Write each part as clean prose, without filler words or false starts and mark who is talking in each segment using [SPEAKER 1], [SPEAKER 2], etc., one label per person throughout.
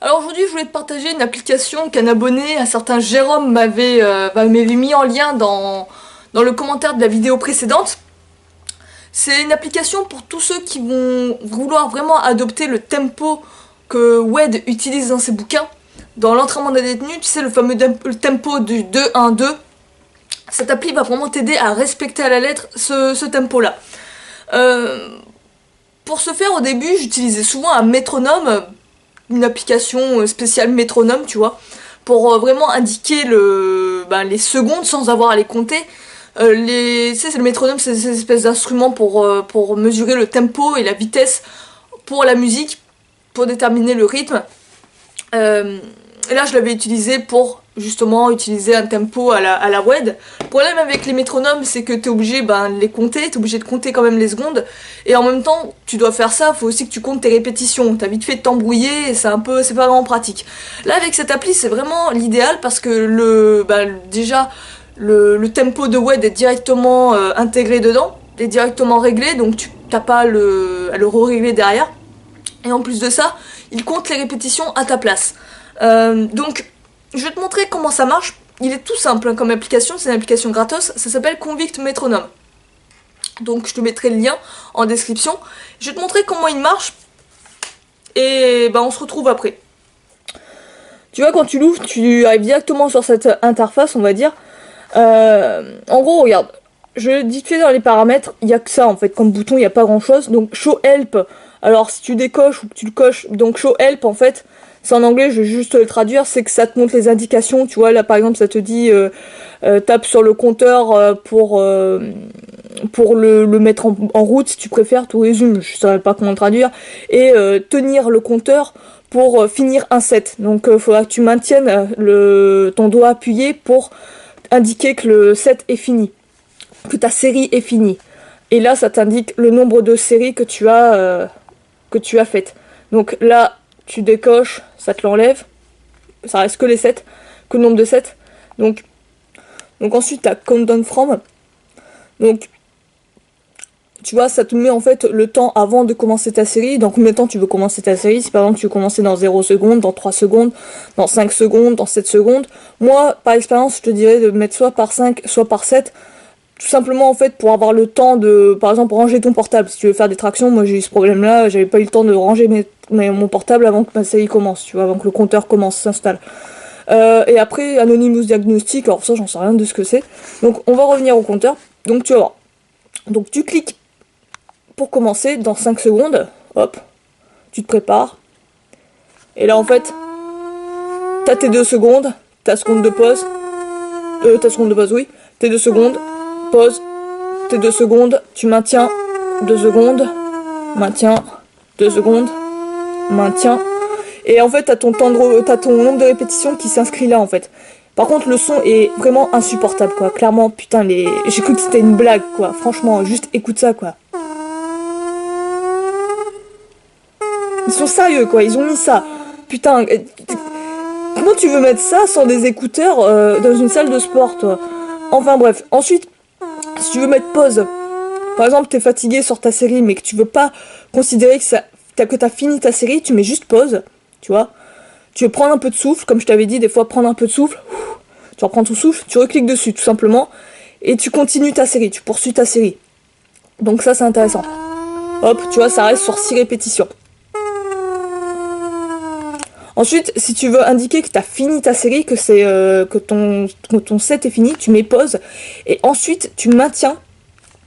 [SPEAKER 1] Alors aujourd'hui, je voulais te partager une application qu'un abonné, un certain Jérôme, m'avait mis en lien dans le commentaire de la vidéo précédente. C'est une application pour tous ceux qui vont vouloir vraiment adopter le tempo que Wade utilise dans ses bouquins. Dans l'entraînement des détenus, tu sais, le fameux le tempo du 2-1-2. Cette appli va vraiment t'aider à respecter à la lettre ce tempo-là. Pour ce faire, au début, j'utilisais souvent un métronome, une application spéciale métronome, tu vois, pour vraiment indiquer les secondes sans avoir à les compter. Tu sais, c'est le métronome, c'est ces espèces d'instruments pour mesurer le tempo et la vitesse pour la musique, pour déterminer le rythme. Et là, je l'avais utilisé pour justement utiliser un tempo à la WED. Le problème avec les métronomes, c'est que t'es obligé de les compter, t'es obligé de compter quand même les secondes. Et en même temps, tu dois faire ça, faut aussi que tu comptes tes répétitions. T'as vite fait de t'embrouiller et c'est pas vraiment pratique. Là, avec cette appli, c'est vraiment l'idéal parce que déjà, le tempo de WED est directement intégré dedans, est directement réglé, donc tu t'as pas à le re-régler derrière. Et en plus de ça, il compte les répétitions à ta place. Donc, je vais te montrer comment ça marche. Il est tout simple comme application, c'est une application gratos, ça s'appelle Convict Metronome. Donc je te mettrai le lien en description. Je vais te montrer comment il marche et on se retrouve après. Tu vois, quand tu l'ouvres, tu arrives directement sur cette interface, on va dire. En gros, regarde, je dis fait dans les paramètres, il n'y a que ça en fait, comme bouton, il n'y a pas grand chose. Donc Show Help, alors si tu décoches ou que tu le coches, donc Show Help en fait, c'est en anglais, je vais juste le traduire, c'est que ça te montre les indications, tu vois, là par exemple ça te dit tape sur le compteur pour le mettre en route si tu préfères, tout résume, je savais pas comment le traduire, et tenir le compteur pour finir un set. Donc il faudra que tu maintiennes ton doigt appuyé pour indiquer que le set est fini, que ta série est finie. Et là ça t'indique le nombre de séries que tu as faites. Donc là tu décoches, ça te l'enlève, ça reste que les 7, que le nombre de 7. Donc ensuite t'as Countdown From. Donc tu vois, ça te met en fait le temps avant de commencer ta série, dans combien de temps tu veux commencer ta série. Si par exemple tu veux commencer dans 0 secondes, dans 3 secondes, dans 5 secondes, dans 7 secondes. Moi, par expérience, je te dirais de mettre soit par 5, soit par 7. Tout simplement en fait pour avoir le temps de, par exemple, ranger ton portable. Si tu veux faire des tractions, moi j'ai eu ce problème là, j'avais pas eu le temps de ranger mon portable avant que ma série commence, tu vois, avant que le compteur s'installe. Et après Anonymous Diagnostic, alors ça j'en sais rien de ce que c'est. Donc on va revenir au compteur, donc tu vas voir. Donc tu cliques pour commencer dans 5 secondes, hop, tu te prépares. Et là en fait, t'as tes 2 secondes, ta seconde de pause, oui, tes 2 secondes, pause, tes 2 secondes, tu maintiens, 2 secondes, maintiens, 2 secondes, maintiens. Et en fait, t'as ton nombre de répétitions qui s'inscrit là en fait. Par contre, le son est vraiment insupportable quoi. Clairement, putain, j'ai cru que c'était une blague quoi. Franchement, juste écoute ça quoi. Ils sont sérieux quoi, ils ont mis ça. Putain, comment tu veux mettre ça sans des écouteurs dans une salle de sport toi? Enfin bref, ensuite, si tu veux mettre pause, par exemple t'es fatigué sur ta série mais que tu veux pas considérer que t'as fini ta série, tu mets juste pause, tu vois. Tu veux prendre un peu de souffle, comme je t'avais dit, des fois prendre un peu de souffle, tu reprends ton souffle, tu recliques dessus tout simplement, et tu continues ta série, tu poursuis ta série. Donc ça c'est intéressant. Hop, tu vois, ça reste sur 6 répétitions. Ensuite, si tu veux indiquer que tu as fini ta série, que ton set est fini, tu mets pause et ensuite tu maintiens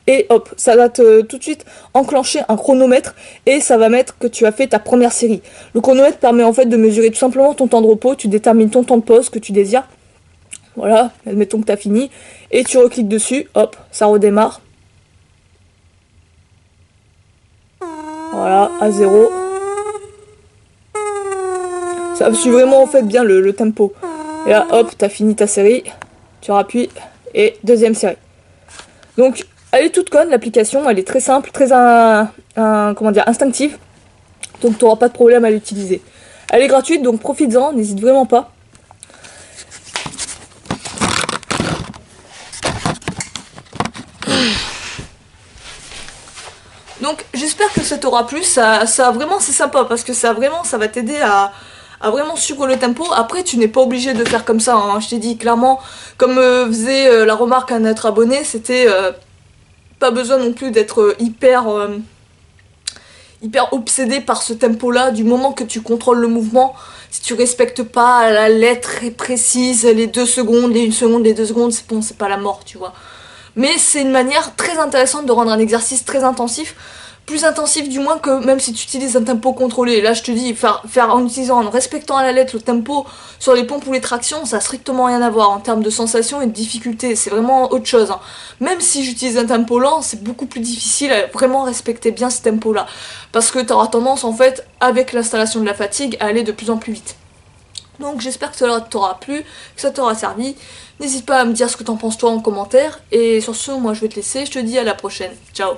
[SPEAKER 1] et hop, ça va tout de suite enclencher un chronomètre et ça va mettre que tu as fait ta première série. Le chronomètre permet en fait de mesurer tout simplement ton temps de repos, tu détermines ton temps de pause que tu désires. Voilà, admettons que tu as fini et tu recliques dessus, hop, ça redémarre. Voilà, à 0. Ça suit vraiment en fait bien le tempo. Et là hop, t'as fini ta série, tu rappuies et deuxième série. Donc elle est toute conne l'application, elle est très simple, très instinctive. Donc t'auras pas de problème à l'utiliser. Elle est gratuite donc profites-en, n'hésite vraiment pas. Donc j'espère que ça t'aura plu, ça vraiment c'est sympa parce que ça va t'aider à à vraiment suivre le tempo. Après tu n'es pas obligé de faire comme ça, hein. Je t'ai dit clairement, comme faisait la remarque à notre abonné, c'était pas besoin non plus d'être hyper obsédé par ce tempo là. Du moment que tu contrôles le mouvement, si tu respectes pas à la lettre très précise les 2 secondes, les 1 seconde, les 2 secondes, c'est bon, c'est pas la mort, tu vois. Mais c'est une manière très intéressante de rendre un exercice très intensif, plus intensif du moins que même si tu utilises un tempo contrôlé. Là je te dis, faire en utilisant, en respectant à la lettre le tempo sur les pompes ou les tractions, ça a strictement rien à voir en termes de sensation et de difficulté, c'est vraiment autre chose, hein. Même si j'utilise un tempo lent, c'est beaucoup plus difficile à vraiment respecter bien ce tempo là, parce que tu auras tendance en fait, avec l'installation de la fatigue, à aller de plus en plus vite. Donc j'espère que cela t'aura plu, que ça t'aura servi. N'hésite pas à me dire ce que t'en penses toi en commentaire. Et sur ce, moi je vais te laisser, je te dis à la prochaine. Ciao.